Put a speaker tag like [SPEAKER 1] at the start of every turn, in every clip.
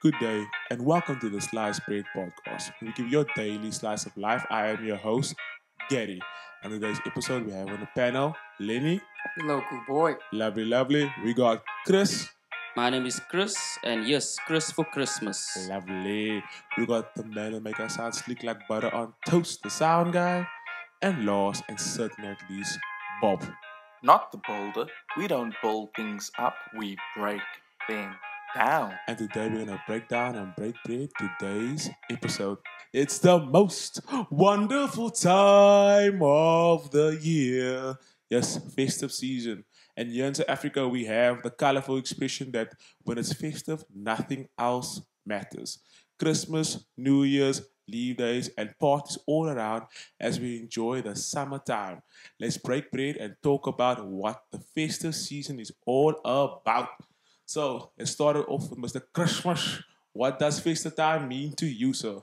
[SPEAKER 1] Good day, and welcome to the Slice Bread Podcast. We give your daily slice of life. I am your host, Gary. And today's episode, we have on the panel Lenny,
[SPEAKER 2] The local boy.
[SPEAKER 1] lovely. We got Chris,
[SPEAKER 3] My name is Chris, and yes, Chris for Christmas.
[SPEAKER 1] lovely. We got the man that make us sound sleek like butter on toast, the sound guy, and last and certainly not least, Bob.
[SPEAKER 4] Not the boulder. We don't build things up, we break them down.
[SPEAKER 1] And today we're gonna break down and break bread today's episode. It's the most wonderful time of the year. Yes, festive season. And here in South Africa we have the colorful expression that when it's festive, nothing else matters. Christmas, New Year's, leave days, and parties all around as we enjoy the summertime. Let's break bread and talk about what the festive season is all about. So, let's start it off with Mr. Christmas. What does festive time mean to you, sir?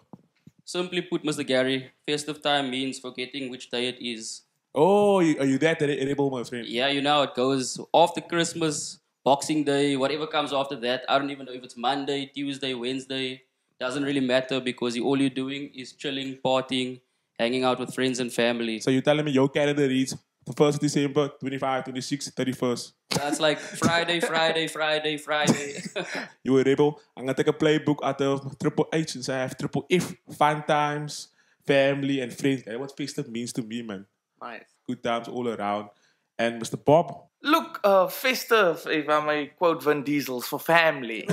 [SPEAKER 3] Simply put, Mr. Gary, festive time means forgetting which day it is.
[SPEAKER 1] Oh, are you that able, my friend?
[SPEAKER 3] Yeah, you know, it goes after Christmas, Boxing Day, whatever comes after that. I don't even know if it's Monday, Tuesday, Wednesday. Doesn't really matter because all you're doing is chilling, partying, hanging out with friends and family.
[SPEAKER 1] So, you're telling me your calendar reads the 1st of December, 25, 26, 31st.
[SPEAKER 3] That's like Friday.
[SPEAKER 1] You a rebel? I'm gonna take a playbook out of Triple H since I have Triple F. Fun times, family, and friends. That's what festive means to me, man.
[SPEAKER 2] Nice.
[SPEAKER 1] Good times all around. And Mr. Bob,
[SPEAKER 4] Look, festive, if I may quote Vin Diesel, for family.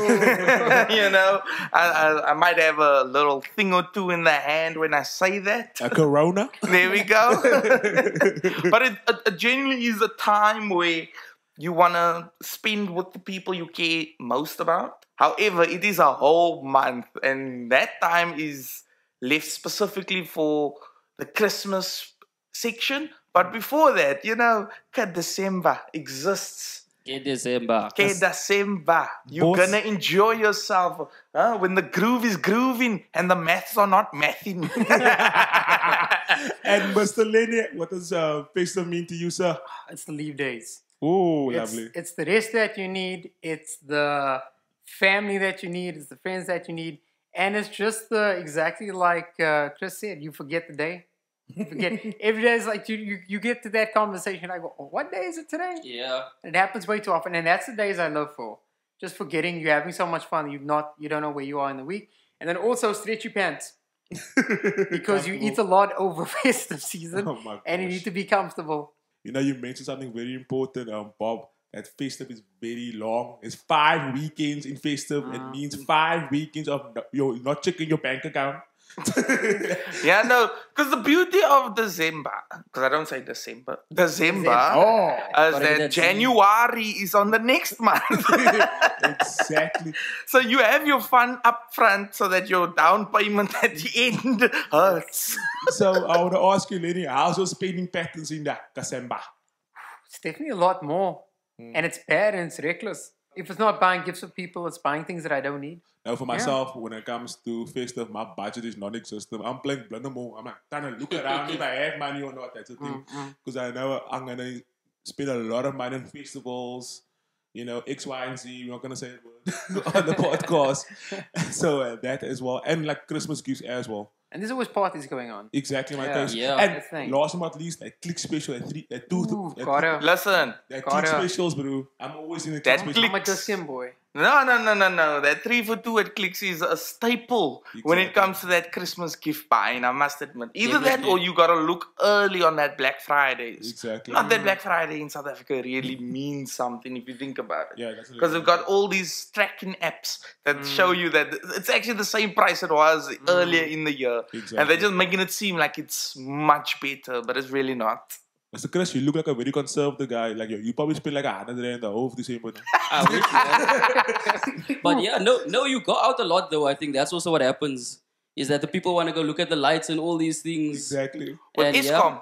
[SPEAKER 4] I might have a little thing or two in the hand when I say that.
[SPEAKER 1] a Corona.
[SPEAKER 4] There we go. But it genuinely is a time where you want to spend with the people you care most about. However, it is a whole month, and that time is left specifically for the Christmas section. But before that, Dezemba exists.
[SPEAKER 3] Dezemba.
[SPEAKER 4] Dezemba. You're
[SPEAKER 1] Boss.
[SPEAKER 4] gonna enjoy yourself when the groove is grooving and the maths are not mathing.
[SPEAKER 1] And Mr. Lenny, what does festive mean to you, sir?
[SPEAKER 2] It's the leave days.
[SPEAKER 1] Oh,
[SPEAKER 2] It's,
[SPEAKER 1] lovely.
[SPEAKER 2] it's the rest that you need. It's the family that you need. It's the friends that you need. And it's just exactly like Chris said, you forget the day. You forget. Every day is like you get to that conversation. I go, oh, what day is it today?
[SPEAKER 3] Yeah.
[SPEAKER 2] It happens way too often. And that's the days I love for. Just forgetting you're having so much fun. You don't know where you are in the week. And then also stretch your pants. Because you eat a lot over festive season.
[SPEAKER 1] Oh my
[SPEAKER 2] And you
[SPEAKER 1] gosh.
[SPEAKER 2] need to be comfortable.
[SPEAKER 1] You mentioned something very important, Bob. That festive is very long. It's 5 weekends in festive. It means 5 weekends of you're not checking your bank account.
[SPEAKER 4] Yeah, no, because the beauty of December, because I don't say December, December,
[SPEAKER 2] Oh.
[SPEAKER 4] is
[SPEAKER 3] Gotta get
[SPEAKER 4] that
[SPEAKER 3] that
[SPEAKER 4] January is on the next month.
[SPEAKER 1] Exactly.
[SPEAKER 4] So you have your fun up front so that your down payment at the end hurts.
[SPEAKER 1] So I want to ask you, Lenny, how's your spending patterns in that December?
[SPEAKER 2] It's definitely a lot more. And it's bad and it's reckless. If it's not buying gifts for people, it's buying things that I don't need.
[SPEAKER 1] Now, for myself, when it comes to festive, my budget is non-existent. I'm playing blundermore. I'm like trying to look around if I have money or not. That's the thing. Because I know I'm going to spend a lot of money on festivals, X, Y, and Z. We're not going to say it on the podcast. So that as well. And like Christmas gifts as well.
[SPEAKER 2] And there's always parties going on.
[SPEAKER 1] Exactly my
[SPEAKER 2] Yeah.
[SPEAKER 1] case.
[SPEAKER 3] Yeah.
[SPEAKER 1] And
[SPEAKER 2] That's the thing.
[SPEAKER 1] last but not least, that click special,
[SPEAKER 2] Ooh, gotta.
[SPEAKER 4] Listen,
[SPEAKER 1] that
[SPEAKER 2] Gotta.
[SPEAKER 1] click specials, bro. I'm always in the click
[SPEAKER 4] That
[SPEAKER 1] special.
[SPEAKER 4] click-
[SPEAKER 2] I'm a Diskim boy.
[SPEAKER 4] no. That 3 for 2 at Clicks is a staple when it
[SPEAKER 1] Exactly.
[SPEAKER 4] comes to that Christmas gift buying, I must admit. Either that
[SPEAKER 3] Definitely.
[SPEAKER 4] or you got to look early on that Black Fridays.
[SPEAKER 1] Exactly.
[SPEAKER 4] Not that Black Friday in South Africa really means something if you think about it.
[SPEAKER 1] Yeah, that's a
[SPEAKER 4] Because
[SPEAKER 1] little
[SPEAKER 4] they've got all these tracking apps that show you that it's actually the same price it was earlier in the year. And
[SPEAKER 1] Exactly.
[SPEAKER 4] they're just making it seem like it's much better, but it's really not.
[SPEAKER 1] Mr. Chris, you look like a very conservative guy. Like you probably spend like 100 rand the whole of December.
[SPEAKER 3] I wish, yeah. But yeah, no, you go out a lot though. I think that's also what happens. Is that the people want to go look at the lights and all these things.
[SPEAKER 1] Exactly.
[SPEAKER 4] With
[SPEAKER 3] And
[SPEAKER 4] ISCOM.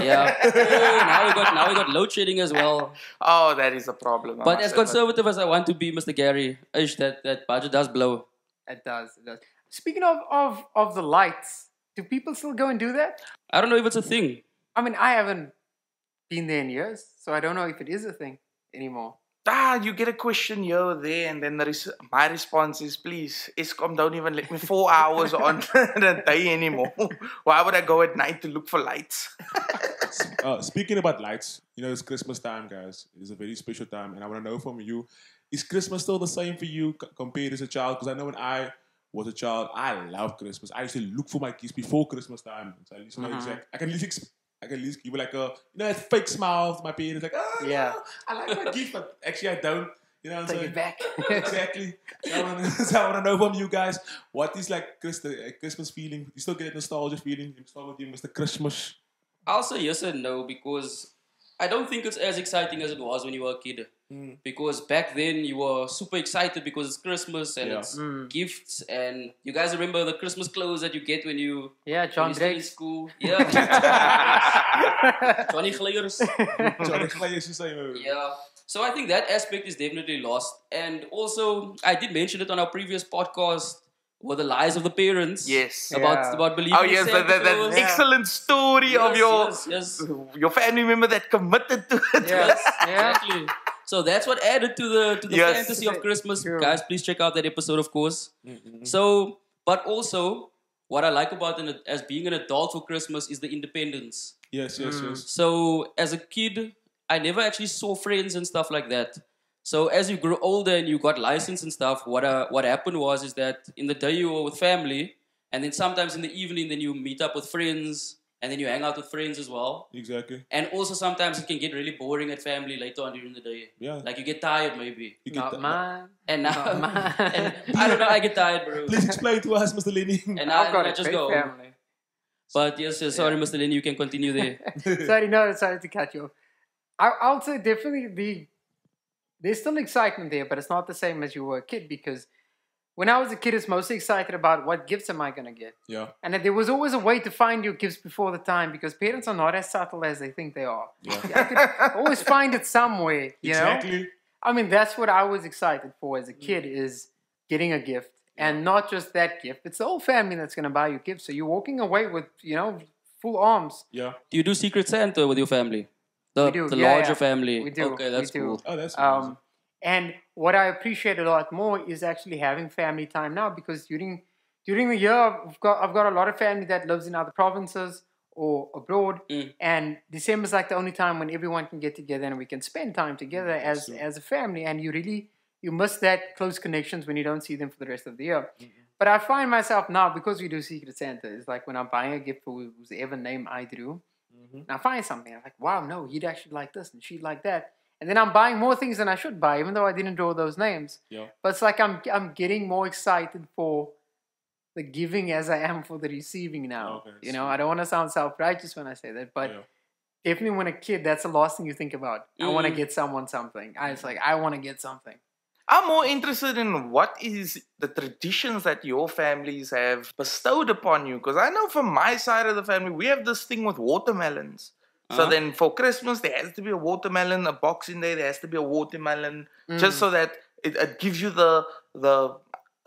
[SPEAKER 3] Yeah. Oh, now we got load shedding as well.
[SPEAKER 4] Oh, that is a problem. I
[SPEAKER 3] But
[SPEAKER 4] must
[SPEAKER 3] as
[SPEAKER 4] admit.
[SPEAKER 3] conservative as I want to be, Mr. Gary, that budget does blow.
[SPEAKER 2] It does. Speaking of the lights, do people still go and do that?
[SPEAKER 3] I don't know if it's a thing.
[SPEAKER 2] I mean, I haven't been there in years, so I don't know if it is a thing anymore.
[SPEAKER 4] you get a question here or there, and then my response is, please, Eskom, don't even let me 4 hours on the day anymore. Why would I go at night to look for lights?
[SPEAKER 1] Speaking about lights, it's Christmas time, guys. It's a very special time, and I want to know from you: is Christmas still the same for you compared as a child? Because I know when I was a child, I loved Christmas. I used to look for my gifts before Christmas time. So at least know exactly. I can at least give you like a a fake smile to my parents, like,
[SPEAKER 2] Yeah.
[SPEAKER 1] I like my gift, but actually I don't.
[SPEAKER 2] Take it back.
[SPEAKER 1] Exactly. So I want to know from you guys, what is like Christmas feeling? You still get a nostalgia feeling? You start with you, Mr. Christmas.
[SPEAKER 3] I'll say yes and no because I don't think it's as exciting as it was when you were a kid. Because back then you were super excited because it's Christmas and it's gifts, and you guys remember the Christmas clothes that you get when you
[SPEAKER 2] John
[SPEAKER 3] when you stay in
[SPEAKER 2] Drake's.
[SPEAKER 3] school. Yeah. Johnny Glayers.
[SPEAKER 1] Johnny Glayers, you say,
[SPEAKER 3] Yeah. So I think that aspect is definitely lost. And also, I did mention it on our previous podcast, were the lies of the parents.
[SPEAKER 4] Yes.
[SPEAKER 3] About believing
[SPEAKER 4] Oh
[SPEAKER 3] in
[SPEAKER 4] yes,
[SPEAKER 3] Santa
[SPEAKER 4] that
[SPEAKER 3] Claus.
[SPEAKER 4] excellent story of
[SPEAKER 3] Yes.
[SPEAKER 4] your family member that committed to it.
[SPEAKER 3] Yes, exactly. So that's what added to the
[SPEAKER 4] Yes.
[SPEAKER 3] fantasy of Christmas.
[SPEAKER 2] True.
[SPEAKER 3] Guys, please check out that episode, of course. So, but also, what I like about as being an adult for Christmas is the independence.
[SPEAKER 1] Yes.
[SPEAKER 3] So, as a kid, I never actually saw friends and stuff like that. So, as you grew older and you got license and stuff, what happened is that in the day you were with family, and then sometimes in the evening, then you meet up with friends, and then you hang out with friends as well.
[SPEAKER 1] Exactly.
[SPEAKER 3] And also sometimes it can get really boring at family later on during the day.
[SPEAKER 1] Yeah.
[SPEAKER 3] Like you get tired maybe.
[SPEAKER 2] Not mine.
[SPEAKER 3] And now,
[SPEAKER 2] Not mine.
[SPEAKER 3] and I don't know, I get tired, bro.
[SPEAKER 1] Please explain to us, Mr. Lenny.
[SPEAKER 3] And
[SPEAKER 2] I've got
[SPEAKER 3] I
[SPEAKER 2] a
[SPEAKER 3] just
[SPEAKER 2] great
[SPEAKER 3] go.
[SPEAKER 2] family.
[SPEAKER 3] But yes, sorry, Mr. Lenny, you can continue there.
[SPEAKER 2] Sorry to cut you off. I'll say definitely there's still excitement there, but it's not the same as you were a kid, because when I was a kid, it's mostly excited about what gifts am I going to get.
[SPEAKER 1] Yeah.
[SPEAKER 2] And that there was always a way to find your gifts before the time, because parents are not as subtle as they think they are.
[SPEAKER 1] Yeah.
[SPEAKER 2] I could always find it somewhere, you know?
[SPEAKER 1] Exactly.
[SPEAKER 2] I mean, that's what I was excited for as a kid, is getting a gift. And not just that gift. It's the whole family that's going to buy you gifts. So you're walking away with, full arms.
[SPEAKER 1] Yeah.
[SPEAKER 3] Do you do Secret Santa with your family? The
[SPEAKER 2] do,
[SPEAKER 3] larger family?
[SPEAKER 2] We do.
[SPEAKER 3] Okay, that's
[SPEAKER 2] we do.
[SPEAKER 3] cool.
[SPEAKER 1] Oh, that's amazing.
[SPEAKER 2] And what I appreciate a lot more is actually having family time now, because during the year I've got a lot of family that lives in other provinces or abroad, and December's like the only time when everyone can get together and we can spend time together as a family, and you miss that close connections when you don't see them for the rest of the year. But I find myself now, because we do Secret Santa, it's like when I'm buying a gift for whoever name I drew, and I find something, I'm like, wow, no, he'd actually like this and she'd like that. And then I'm buying more things than I should buy, even though I didn't draw those names.
[SPEAKER 1] Yeah.
[SPEAKER 2] But it's like I'm getting more excited for the giving as I am for the receiving now.
[SPEAKER 1] Okay,
[SPEAKER 2] I don't want to sound self-righteous when I say that, but definitely when a kid, that's the last thing you think about. I want to get someone something. I want to get something.
[SPEAKER 4] I'm more interested in what is the traditions that your families have bestowed upon you. Because I know from my side of the family, we have this thing with watermelons. So then for Christmas, there has to be a watermelon, a Boxing Day, there has to be a watermelon, just so that it gives you the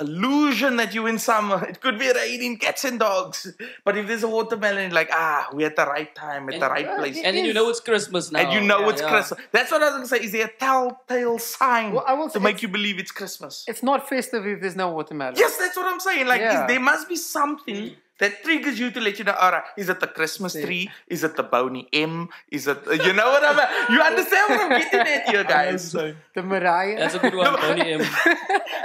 [SPEAKER 4] illusion that you're in summer. It could be raining cats and dogs. But if there's a watermelon, like, we're at the right time, at the right place.
[SPEAKER 3] And then you know it's Christmas now.
[SPEAKER 4] And you know it's Christmas. That's what I was going to say. Is there a telltale sign
[SPEAKER 2] Well, I will
[SPEAKER 4] to
[SPEAKER 2] say
[SPEAKER 4] make you believe it's Christmas?
[SPEAKER 2] It's not festive if there's no watermelon.
[SPEAKER 4] Yes, that's what I'm saying. Like,
[SPEAKER 2] Yeah.
[SPEAKER 4] there must be something that triggers you to let you know, alright, is it the Christmas tree? Is it the Boney M? Is it, you know what I mean? You understand what I'm getting at here, guys?
[SPEAKER 2] The Mariah.
[SPEAKER 3] That's a good one, Boney M.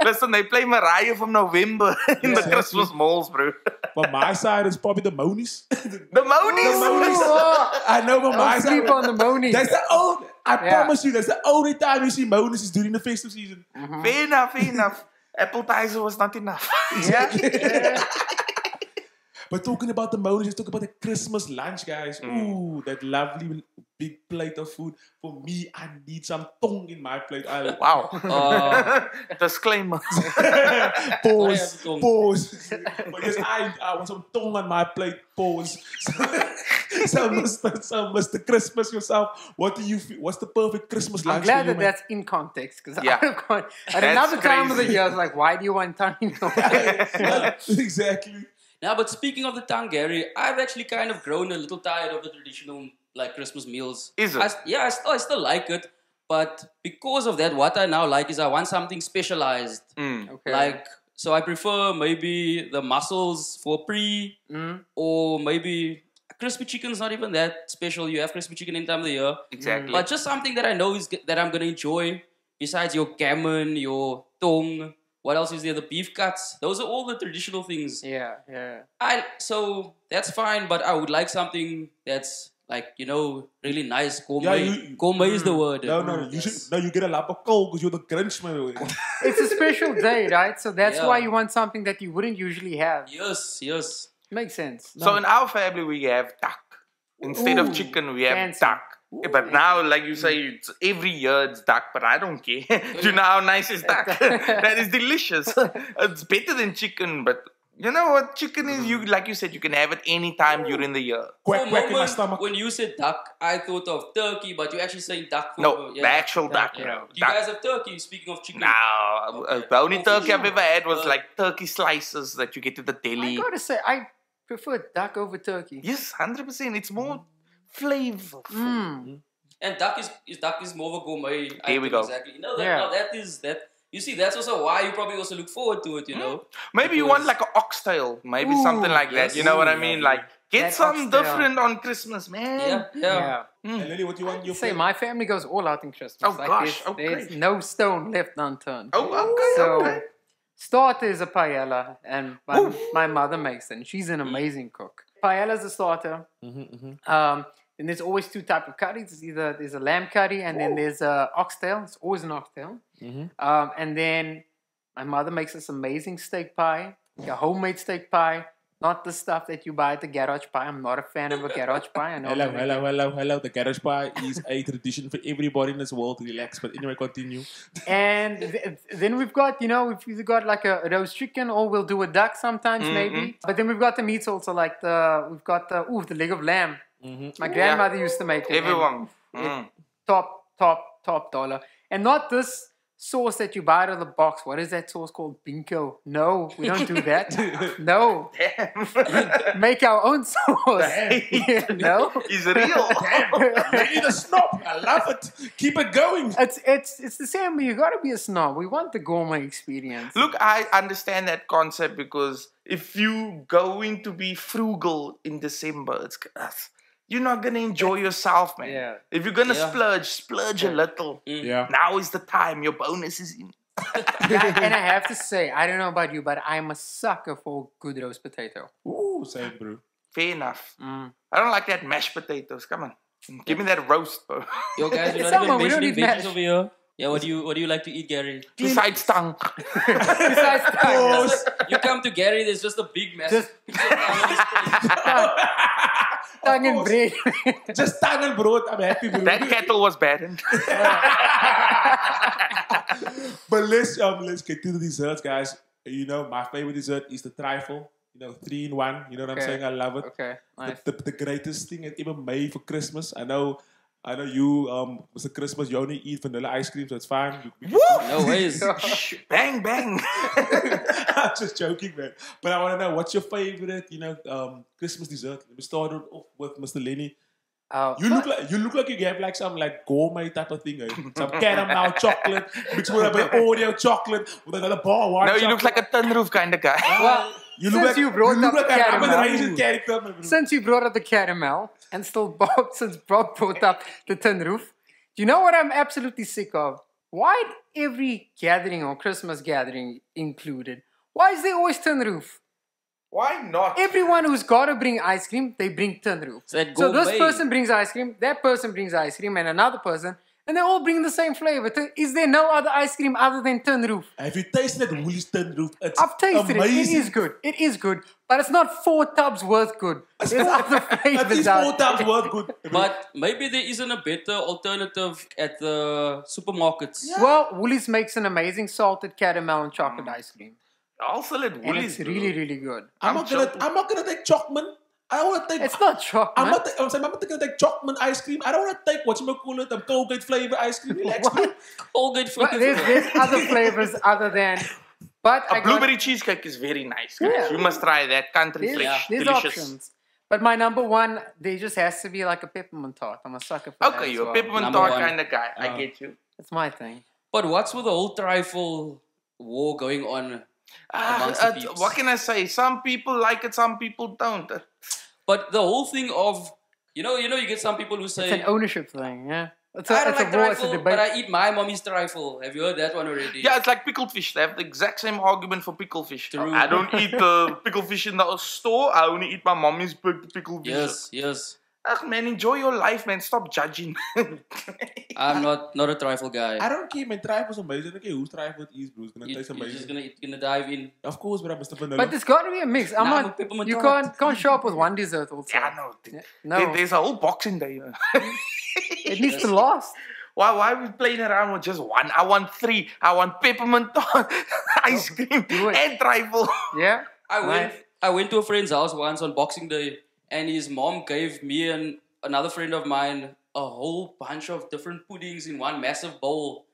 [SPEAKER 4] Listen, they play Mariah from November in the Christmas malls, bro.
[SPEAKER 1] But my side is probably the Monies.
[SPEAKER 4] The Monies!
[SPEAKER 1] I know, but my
[SPEAKER 2] Don't
[SPEAKER 1] side.
[SPEAKER 2] sleep on the Monies.
[SPEAKER 1] That's the only. I promise you, that's the only time you see Monies is during the festive season.
[SPEAKER 4] Fair enough. Appetizer was not enough.
[SPEAKER 2] Yeah.
[SPEAKER 1] But talking about the Monies, let's talk about the Christmas lunch, guys. Ooh, that lovely big plate of food. For me, I need some tongue in my plate.
[SPEAKER 4] Wow. Disclaimer.
[SPEAKER 1] Pause.
[SPEAKER 3] tongue.
[SPEAKER 1] Pause. But yes, I want some tongue on my plate. Pause. So, Mr. Christmas yourself, what do you feel? What's the perfect Christmas
[SPEAKER 2] I'm
[SPEAKER 1] lunch
[SPEAKER 2] glad
[SPEAKER 1] for you,
[SPEAKER 2] that
[SPEAKER 1] man?
[SPEAKER 2] that's in context, because
[SPEAKER 4] Yeah.
[SPEAKER 2] at another time of the
[SPEAKER 4] crazy.
[SPEAKER 2] year, I was like, why do you want tongue in your mouth?
[SPEAKER 1] Exactly.
[SPEAKER 3] Now, but speaking of the tongue, Gary, I've actually kind of grown a little tired of the traditional Christmas meals.
[SPEAKER 4] Is it?
[SPEAKER 3] I still like it, But because of that, what I now like is I want something specialized.
[SPEAKER 2] Okay.
[SPEAKER 3] Like, so I prefer maybe the mussels for pre, or maybe crispy chicken's not even that special. You have crispy chicken in time of the year.
[SPEAKER 4] Exactly.
[SPEAKER 3] But just something that I know is that I'm gonna enjoy. Besides your gammon, your tong, what else is there? The beef cuts. Those are all the traditional things.
[SPEAKER 2] Yeah, yeah.
[SPEAKER 3] So that's fine, but I would like something that's like, really nice. Gourmet. Gourmet is the word.
[SPEAKER 1] No. You get a lap of coal because you're the Grinch, man.
[SPEAKER 2] It's a special day, right? So that's
[SPEAKER 3] Yeah.
[SPEAKER 2] why you want something that you wouldn't usually have.
[SPEAKER 3] Yes.
[SPEAKER 2] Makes sense.
[SPEAKER 4] So in our family, we have duck. Instead of chicken, we have
[SPEAKER 2] fancy.
[SPEAKER 4] duck. Yeah, but now, like you say, it's every year it's duck, but I don't care. Do you know how nice is duck? That is delicious. It's better than chicken, but you know what? Chicken is, you like you said, you can have it anytime during the year.
[SPEAKER 3] For
[SPEAKER 1] Quack,
[SPEAKER 3] a
[SPEAKER 1] quack in my
[SPEAKER 3] moment,
[SPEAKER 1] stomach.
[SPEAKER 3] when you said duck, I thought of turkey, but you're actually saying duck.
[SPEAKER 4] No, the actual duck.
[SPEAKER 3] Yeah.
[SPEAKER 4] You know,
[SPEAKER 3] Do you
[SPEAKER 4] duck.
[SPEAKER 3] guys have turkey? Speaking of chicken.
[SPEAKER 4] No,
[SPEAKER 3] Okay.
[SPEAKER 4] the only turkey I've
[SPEAKER 3] sure.
[SPEAKER 4] ever had was like turkey slices that you get at the
[SPEAKER 2] I
[SPEAKER 4] deli.
[SPEAKER 2] gotta say, I prefer duck over turkey.
[SPEAKER 4] Yes, 100%. It's more flavorful.
[SPEAKER 3] And duck is more of a gourmet.
[SPEAKER 4] Here we
[SPEAKER 3] item,
[SPEAKER 4] go.
[SPEAKER 3] Exactly.
[SPEAKER 2] Yeah.
[SPEAKER 3] Now that is that. You see, that's also why you probably also look forward to it.
[SPEAKER 4] Maybe you want like an oxtail, maybe something like that.
[SPEAKER 3] yes.
[SPEAKER 4] You know what I
[SPEAKER 3] Ooh,
[SPEAKER 4] mean?
[SPEAKER 3] lovely.
[SPEAKER 4] Like get
[SPEAKER 2] That
[SPEAKER 4] some
[SPEAKER 2] oxtail.
[SPEAKER 4] different on Christmas, man.
[SPEAKER 3] Yeah.
[SPEAKER 1] And Lily, what do you want? Your
[SPEAKER 2] Say, my family goes all out in Christmas.
[SPEAKER 4] Oh, gosh,
[SPEAKER 2] there's
[SPEAKER 4] okay.
[SPEAKER 2] no stone left unturned.
[SPEAKER 4] Oh, okay,
[SPEAKER 2] So,
[SPEAKER 4] okay.
[SPEAKER 2] starter is a paella, and my mother makes it. And she's an amazing cook. Paella is the starter. And there's always two types of curries. There's a lamb curry, and then there's a oxtail. It's always an oxtail. And then my mother makes this amazing steak pie, like a homemade steak pie, not the stuff that you buy at the garage pie. I'm not a fan of a garage pie. I know.
[SPEAKER 1] Hello. The garage pie is a tradition for everybody in this world. Relax, but anyway, continue.
[SPEAKER 2] And then we've got, we've either got like a roast chicken, or we'll do a duck sometimes, maybe. But then we've got the meats also, like we've got the leg of lamb. My grandmother used to make it.
[SPEAKER 4] Everyone.
[SPEAKER 2] Top dollar. And not this sauce that you buy out of the box. What is that sauce called? Binko. No, we don't do that. No. Make our own sauce. No.
[SPEAKER 4] Is real.
[SPEAKER 1] Lady the snob. I love it. Keep it going.
[SPEAKER 2] It's the same. You got to be a snob. We want the gourmet experience.
[SPEAKER 4] Look, I understand that concept because if you going to be frugal in December, you're not gonna enjoy yourself, man.
[SPEAKER 2] Yeah.
[SPEAKER 4] If you're gonna splurge a little.
[SPEAKER 1] Yeah.
[SPEAKER 4] Now is the time. Your bonus is in.
[SPEAKER 2] And I have to say, I don't know about you, but I'm a sucker for good roast potato.
[SPEAKER 1] Ooh, same, bro.
[SPEAKER 4] Fair enough. I don't like that mashed potatoes. Come on, give me that roast, bro.
[SPEAKER 3] Yo, guys, you're
[SPEAKER 2] It's
[SPEAKER 3] not even
[SPEAKER 2] summer, we don't
[SPEAKER 3] mentioning
[SPEAKER 2] need
[SPEAKER 3] veggies
[SPEAKER 2] mash.
[SPEAKER 3] over here. Yeah, what do you like to eat, Gary?
[SPEAKER 4] Besides tongue.
[SPEAKER 2] Besides that,
[SPEAKER 3] You come to Gary, there's just a big mess.
[SPEAKER 2] Just-
[SPEAKER 3] Picture of tongue on his plate.
[SPEAKER 2] tongue and
[SPEAKER 1] course.
[SPEAKER 2] bread.
[SPEAKER 1] Just tongue and broad. I'm happy, bro.
[SPEAKER 4] That kettle was bad.
[SPEAKER 1] But let's get to the desserts, guys. My favorite dessert is the trifle. 3-in-1. You know what I'm
[SPEAKER 2] Okay.
[SPEAKER 1] saying? I love it.
[SPEAKER 2] Okay, nice.
[SPEAKER 1] The greatest thing ever made for Christmas. I know you, Mr. Christmas, you only eat vanilla ice cream, so it's fine.
[SPEAKER 3] No ways.
[SPEAKER 4] Bang, bang.
[SPEAKER 1] I'm just joking, man. But I want to know, what's your favorite, Christmas dessert? Let me start it off with Mr. Lenny. You look like you have like some like gourmet type of thing. Some caramel chocolate mixed with a bit of Oreo chocolate with another bar. White
[SPEAKER 4] No, you
[SPEAKER 1] chocolate.
[SPEAKER 4] look like a tin roof kind of guy.
[SPEAKER 2] Well,
[SPEAKER 1] You look
[SPEAKER 2] since
[SPEAKER 1] like
[SPEAKER 2] you brought up
[SPEAKER 1] like
[SPEAKER 2] the
[SPEAKER 1] a
[SPEAKER 2] caramel.
[SPEAKER 1] Raisin character, man, bro.
[SPEAKER 2] Since you brought up the caramel, and since Bob brought up the tin roof, do you know what I'm absolutely sick of? Why every gathering or Christmas gathering included, why is there always tin roof?
[SPEAKER 4] Why not?
[SPEAKER 2] Everyone who's got to bring ice cream, they bring tin roof.
[SPEAKER 3] It's that
[SPEAKER 2] So this
[SPEAKER 3] gourmet.
[SPEAKER 2] person brings ice cream, that person brings ice cream, and another person, and they all bring the same flavor. Is there no other ice cream other than tin roof?
[SPEAKER 1] Have you tasted that Woolies tin roof? It's
[SPEAKER 2] I've tasted
[SPEAKER 1] amazing.
[SPEAKER 2] it. It is good. It is good. But it's not 4 tubs worth good. There's other
[SPEAKER 1] At
[SPEAKER 2] flavors
[SPEAKER 1] least
[SPEAKER 2] out
[SPEAKER 1] 4
[SPEAKER 2] there.
[SPEAKER 1] times worth good.
[SPEAKER 3] But maybe there isn't a better alternative at the supermarkets.
[SPEAKER 2] Well, Woolies makes an amazing salted caramel and chocolate ice cream.
[SPEAKER 4] Also at
[SPEAKER 2] And
[SPEAKER 4] Woolies.
[SPEAKER 2] it's really, really good.
[SPEAKER 1] I'm not gonna take Chocman. I don't want to take.
[SPEAKER 2] It's not chocolate.
[SPEAKER 1] I'm not gonna take Chocman ice cream. I don't want to take the Colgate flavor ice cream. Relax, bro.
[SPEAKER 3] All good
[SPEAKER 2] But
[SPEAKER 3] flavors.
[SPEAKER 2] there's other flavors other than... But
[SPEAKER 4] A blueberry cheesecake is very nice, guys.
[SPEAKER 2] Yeah.
[SPEAKER 4] You must try that. Country fresh.
[SPEAKER 2] there's
[SPEAKER 4] Delicious.
[SPEAKER 2] options. But my number one, there just has to be like a peppermint tart. I'm a sucker for that.
[SPEAKER 4] Okay,
[SPEAKER 2] as
[SPEAKER 4] you're a
[SPEAKER 2] well.
[SPEAKER 4] peppermint
[SPEAKER 3] Number
[SPEAKER 4] tart
[SPEAKER 3] one.
[SPEAKER 4] kind of guy. I get you.
[SPEAKER 2] That's my thing.
[SPEAKER 3] But what's with the whole trifle war going on amongst the peeps?
[SPEAKER 4] What can I say? Some people like it, some people don't.
[SPEAKER 3] But the whole thing of, you get some people who
[SPEAKER 2] It's
[SPEAKER 3] say,
[SPEAKER 2] an ownership thing, yeah. It's
[SPEAKER 3] I
[SPEAKER 2] a,
[SPEAKER 3] don't
[SPEAKER 2] it's a
[SPEAKER 3] like
[SPEAKER 2] war, it's a
[SPEAKER 3] trifle,
[SPEAKER 2] debate.
[SPEAKER 3] but I eat my mommy's trifle. Have you heard that one already?
[SPEAKER 4] Yeah, it's like pickled fish. They have the exact same argument for pickled fish.
[SPEAKER 3] True.
[SPEAKER 4] I don't eat the pickled fish in the store. I only eat my mommy's pickled fish.
[SPEAKER 3] Yes.
[SPEAKER 4] Ugh, man, enjoy your life, man. Stop judging.
[SPEAKER 3] I'm not a trifle guy.
[SPEAKER 1] I don't care, man. Trifle's amazing. I don't care whose trifle it is, bro. It's gonna taste
[SPEAKER 3] You're just
[SPEAKER 1] amazing.
[SPEAKER 3] gonna dive in.
[SPEAKER 1] Of course, but I'm Mr. Vanilla.
[SPEAKER 2] But there's got to be a mix.
[SPEAKER 3] Nah, I'm a peppermint
[SPEAKER 2] You
[SPEAKER 3] tart.
[SPEAKER 2] can't show up with one dessert also.
[SPEAKER 4] Yeah, no.
[SPEAKER 2] No,
[SPEAKER 4] There's a whole boxing day.
[SPEAKER 2] it needs to last.
[SPEAKER 4] Why are we playing around with just one? I want three. I want peppermint tart, ice cream,
[SPEAKER 2] do it.
[SPEAKER 4] and trifle.
[SPEAKER 2] Yeah.
[SPEAKER 3] I went to a friend's house once on Boxing Day, and his mom gave me and another friend of mine a whole bunch of different puddings in one massive bowl.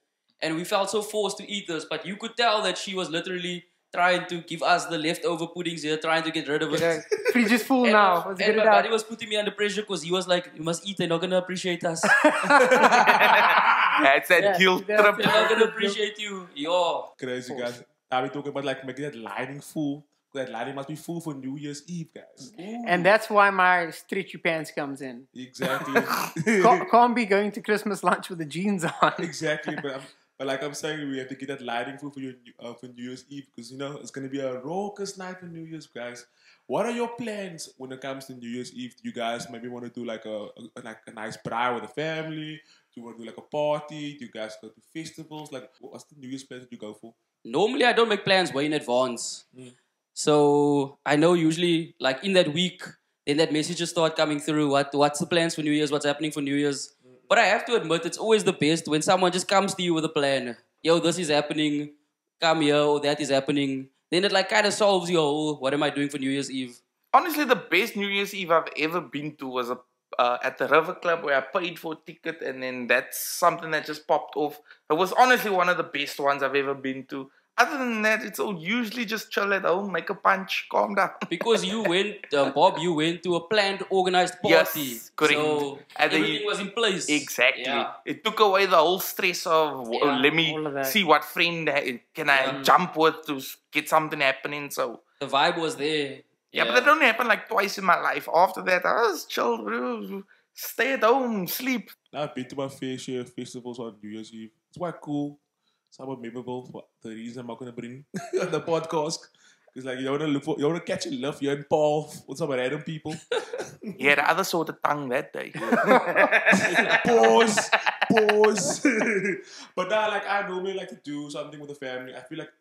[SPEAKER 3] And we felt so forced to eat this, but you could tell that she was literally trying to give us the leftover puddings here, trying to get rid of it.
[SPEAKER 2] Yeah. Fridge is full
[SPEAKER 3] And,
[SPEAKER 2] now. Let's get
[SPEAKER 3] and
[SPEAKER 2] it
[SPEAKER 3] my buddy
[SPEAKER 2] out.
[SPEAKER 3] was putting me under pressure because he was like, you must eat, they're not going to appreciate us.
[SPEAKER 4] That's that
[SPEAKER 2] Yeah,
[SPEAKER 4] guilt
[SPEAKER 2] that's
[SPEAKER 4] trip.
[SPEAKER 3] They're not going to appreciate you. Yo.
[SPEAKER 1] Crazy, guys. Now we're talking about like making that lining full. That lining must be full for New Year's Eve, guys.
[SPEAKER 2] And that's why my stretchy pants comes in.
[SPEAKER 1] Exactly.
[SPEAKER 2] Can't be going to Christmas lunch with the jeans on.
[SPEAKER 1] Exactly, but like I'm saying, we have to get that lighting full for for New Year's Eve because it's gonna be a raucous night for New Year's, guys. What are your plans when it comes to New Year's Eve? Do you guys maybe want to do like a nice braai with the family? Do you want to do like a party? Do you guys go to festivals? Like, what's the New Year's plans that you go for?
[SPEAKER 3] Normally, I don't make plans way in advance. So I know usually, like in that week, then that messages start coming through. What's the plans for New Year's? What's happening for New Year's? But I have to admit, it's always the best when someone just comes to you with a plan. Yo, this is happening. Come here, or that is happening. Then it like kind of solves your whole, what am I doing for New Year's Eve?
[SPEAKER 4] Honestly, the best New Year's Eve I've ever been to was at the River Club where I paid for a ticket, and then that's something that just popped off. It was honestly one of the best ones I've ever been to. Other than that, it's all usually just chill at home, make a punch, calm down.
[SPEAKER 3] Because you went, Bob, you went to a planned, organized party.
[SPEAKER 4] Yes, correct.
[SPEAKER 3] So
[SPEAKER 4] And then
[SPEAKER 3] everything was in place.
[SPEAKER 4] Exactly.
[SPEAKER 3] Yeah.
[SPEAKER 4] It took away the whole stress of
[SPEAKER 3] Yeah,
[SPEAKER 4] let me
[SPEAKER 2] all of that.
[SPEAKER 4] see what friend can I jump with to get something happening. So
[SPEAKER 3] The vibe was there.
[SPEAKER 4] yeah, but that only happened like twice in my life. After that, I was chill, bro. Stay at home, sleep.
[SPEAKER 1] I've been to my fair share of festivals on New Year's Eve. It's quite cool. Somewhat memorable for the reason I'm not gonna bring on the podcast. Because like you wanna catch a love here in Paul with some random people.
[SPEAKER 4] Yeah, the other sort of tongue that day.
[SPEAKER 1] Pause. But now, like I normally like to do something with the family. I feel like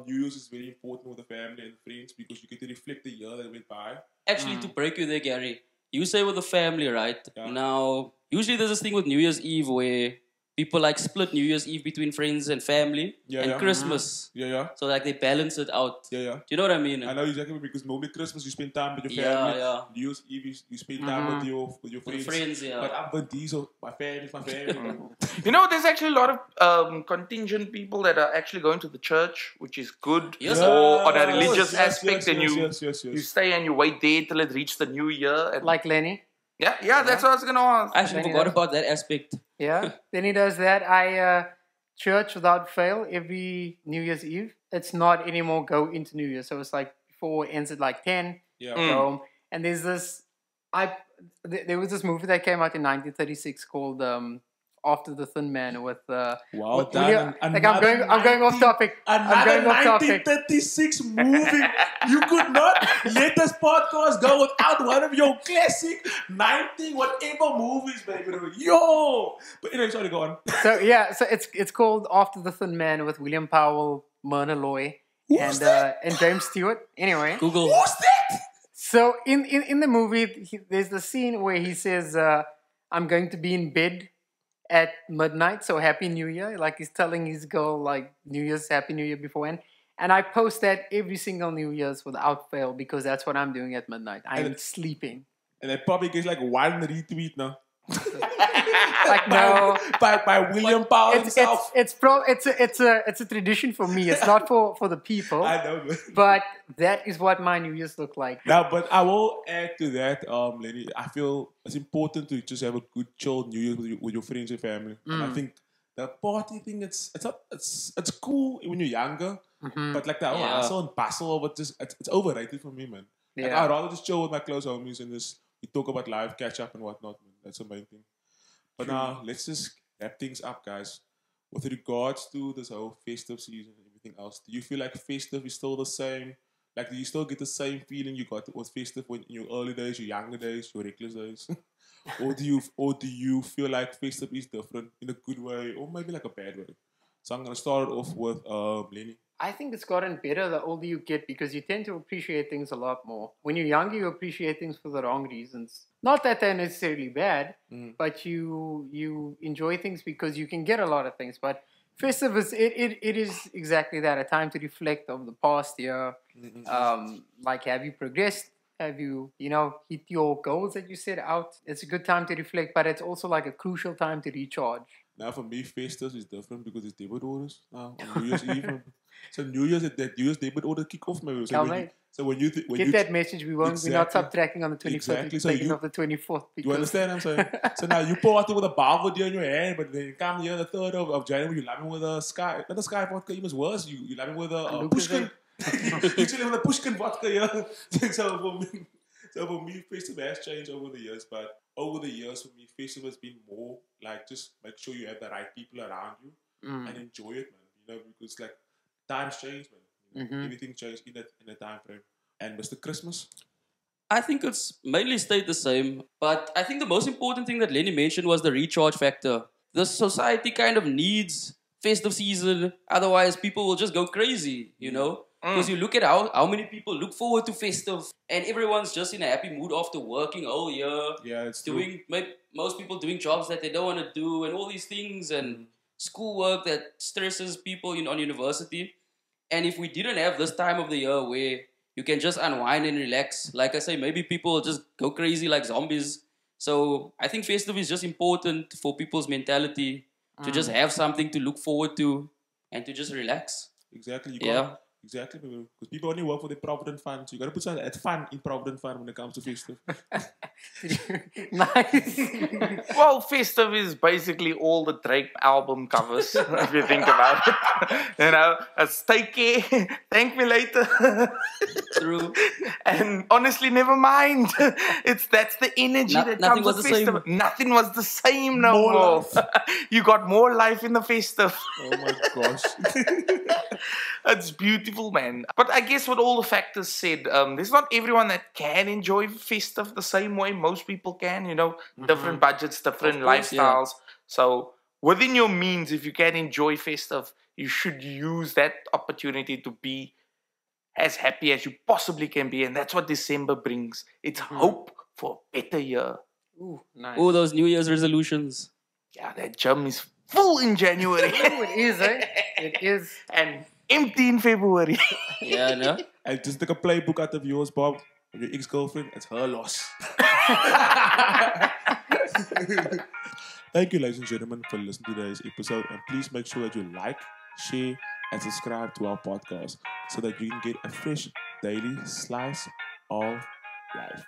[SPEAKER 1] New Year's is very important with the family and friends because you get to reflect the year that went by.
[SPEAKER 3] Actually, to break you there, Gary, you say with the family, right?
[SPEAKER 1] Yeah.
[SPEAKER 3] Now, usually there's this thing with New Year's Eve where people like split New Year's Eve between friends and family and Christmas.
[SPEAKER 1] Yeah.
[SPEAKER 3] So like they balance it out.
[SPEAKER 1] Yeah.
[SPEAKER 3] Do you know what I mean?
[SPEAKER 1] I know exactly because normally Christmas you spend time with your
[SPEAKER 3] Yeah,
[SPEAKER 1] family.
[SPEAKER 3] yeah.
[SPEAKER 1] New Year's Eve you spend time with your
[SPEAKER 3] With
[SPEAKER 1] friends.
[SPEAKER 3] friends, yeah.
[SPEAKER 1] But I'm Vin Diesel. My family's my family.
[SPEAKER 4] You know, there's actually a lot of contingent people that are actually going to the church, which is good.
[SPEAKER 3] Yes,
[SPEAKER 4] Or on a
[SPEAKER 3] yes,
[SPEAKER 4] religious
[SPEAKER 1] yes,
[SPEAKER 4] aspect,
[SPEAKER 1] yes,
[SPEAKER 4] and
[SPEAKER 1] yes.
[SPEAKER 4] you stay and you wait there till it reaches the new year. And
[SPEAKER 2] Like Lenny.
[SPEAKER 4] yeah, that's what I was gonna ask.
[SPEAKER 3] I actually
[SPEAKER 2] Many
[SPEAKER 3] forgot
[SPEAKER 2] does.
[SPEAKER 3] about that aspect.
[SPEAKER 2] Yeah. Then he does that. I church without fail every New Year's Eve. It's not anymore go into New Year. So it's like before it ends at like 10.
[SPEAKER 1] Yeah.
[SPEAKER 2] Go home. And there's this there was this movie that came out in 1936 called After the Thin Man with
[SPEAKER 1] Wow,
[SPEAKER 2] with
[SPEAKER 1] Dan,
[SPEAKER 2] William-
[SPEAKER 1] an-
[SPEAKER 2] like I'm going off topic. I'm
[SPEAKER 1] Another
[SPEAKER 2] going off topic.
[SPEAKER 1] 1936 movie. You could not let this podcast go without one of your classic 90 whatever movies, baby. Yo! But anyway, sorry, go on.
[SPEAKER 2] So yeah, so it's called After the Thin Man with William Powell, Myrna Loy,
[SPEAKER 1] Who's that?
[SPEAKER 2] and James Stewart. Anyway,
[SPEAKER 3] Google.
[SPEAKER 1] Who's that?
[SPEAKER 2] so in the movie, there's the scene where he says, "I'm going to be in bed at midnight, so Happy New Year." Like he's telling his girl, like New Year's, Happy New Year beforehand. And I post that every single New Year's without fail because that's what I'm doing at midnight. I'm sleeping.
[SPEAKER 1] And that probably gets like one retweet now.
[SPEAKER 2] Like no,
[SPEAKER 1] by William Powell himself.
[SPEAKER 2] it's a tradition for me. It's not for the people.
[SPEAKER 1] I know, man.
[SPEAKER 2] But that is what my New Year's look like.
[SPEAKER 1] Now, but I will add to that, Lenny. I feel it's important to just have a good, chill New Year with your friends and family. And I think the party thing, it's cool when you're younger, but like that hustle and bustle of it, it's overrated for me, man. Like,
[SPEAKER 2] Yeah.
[SPEAKER 1] I'd rather just chill with my close homies and just we talk about life, catch up and whatnot, man. That's the main thing. But now let's just wrap things up, guys. With regards to this whole festive season and everything else, do you feel like festive is still the same? Like, do you still get the same feeling you got with festive in your early days, your younger days, your reckless days? or do you feel like festive is different in a good way or maybe like a bad way? So I'm gonna start off with Lenny.
[SPEAKER 2] I think it's gotten better the older you get because you tend to appreciate things a lot more. When you're younger, you appreciate things for the wrong reasons. Not that they're necessarily bad, but you enjoy things because you can get a lot of things. But festive it is exactly that, a time to reflect of the past year. Like, have you progressed? Have you hit your goals that you set out? It's a good time to reflect, but it's also like a crucial time to recharge.
[SPEAKER 1] Now for me, festive is different because it's debit orders now on New Year's Eve. So New Year's debit order kick off, maybe. So when you
[SPEAKER 2] Get that message. We're not subtracting on the 25th.
[SPEAKER 1] Exactly.
[SPEAKER 2] We're
[SPEAKER 1] So
[SPEAKER 2] taking off the 24th.
[SPEAKER 1] You understand what I'm saying? So now you party with a bar vodka in your hand, but then you come here the 3rd of January, you're laughing with a Sky. Not a Sky vodka, even worse. You're laughing with a Pushkin. You're chilling with a Pushkin vodka, yeah. So for me, festive has changed over the years, but over the years, for me, festive has been more like just make sure you have the right people around you and enjoy it, man. Because like times change, man. Everything changed in a time frame. And Mr. Christmas?
[SPEAKER 3] I think it's mainly stayed the same, but I think the most important thing that Lenny mentioned was the recharge factor. The society kind of needs festive season, otherwise people will just go crazy, Because you look at how many people look forward to festive and everyone's just in a happy mood after working all year.
[SPEAKER 1] Yeah, it's
[SPEAKER 3] Most people doing jobs that they don't want to do and all these things and schoolwork that stresses people on university. And if we didn't have this time of the year where you can just unwind and relax, like I say, maybe people will just go crazy like zombies. So I think festive is just important for people's mentality to just have something to look forward to and to just relax.
[SPEAKER 1] Exactly.
[SPEAKER 3] Yeah.
[SPEAKER 1] Exactly, because people only work for the Provident Fund, so you got to put some at fun in Provident Fund when it comes to festive.
[SPEAKER 2] Nice.
[SPEAKER 4] Well, festive is basically all the Drake album covers, if you think about it. Take care, thank me later.
[SPEAKER 3] True.
[SPEAKER 4] And honestly, never mind. That's the energy that
[SPEAKER 3] nothing
[SPEAKER 4] comes
[SPEAKER 3] was
[SPEAKER 4] with
[SPEAKER 3] the
[SPEAKER 4] festive.
[SPEAKER 3] same.
[SPEAKER 4] Nothing was the same no
[SPEAKER 1] More
[SPEAKER 4] more.
[SPEAKER 1] life.
[SPEAKER 4] You got more life in the festive.
[SPEAKER 1] Oh my gosh.
[SPEAKER 4] It's beautiful, man. But I guess with all the factors said, there's not everyone that can enjoy festive the same way most people can, different budgets, different
[SPEAKER 3] Of course,
[SPEAKER 4] lifestyles. So within your means, if you can enjoy festive, you should use that opportunity to be as happy as you possibly can be. And that's what December brings. It's hope for a better year.
[SPEAKER 2] Ooh, nice.
[SPEAKER 3] Oh, those New Year's resolutions.
[SPEAKER 4] Yeah, that gym is full in January.
[SPEAKER 2] Ooh, it is, eh? It is.
[SPEAKER 4] And empty in February.
[SPEAKER 3] Yeah, no?
[SPEAKER 1] And just take a playbook out of yours, Bob. Your ex-girlfriend, it's her loss. Thank you, ladies and gentlemen, for listening to today's episode. And please make sure that you like, share, and subscribe to our podcast so that you can get a fresh daily slice of life.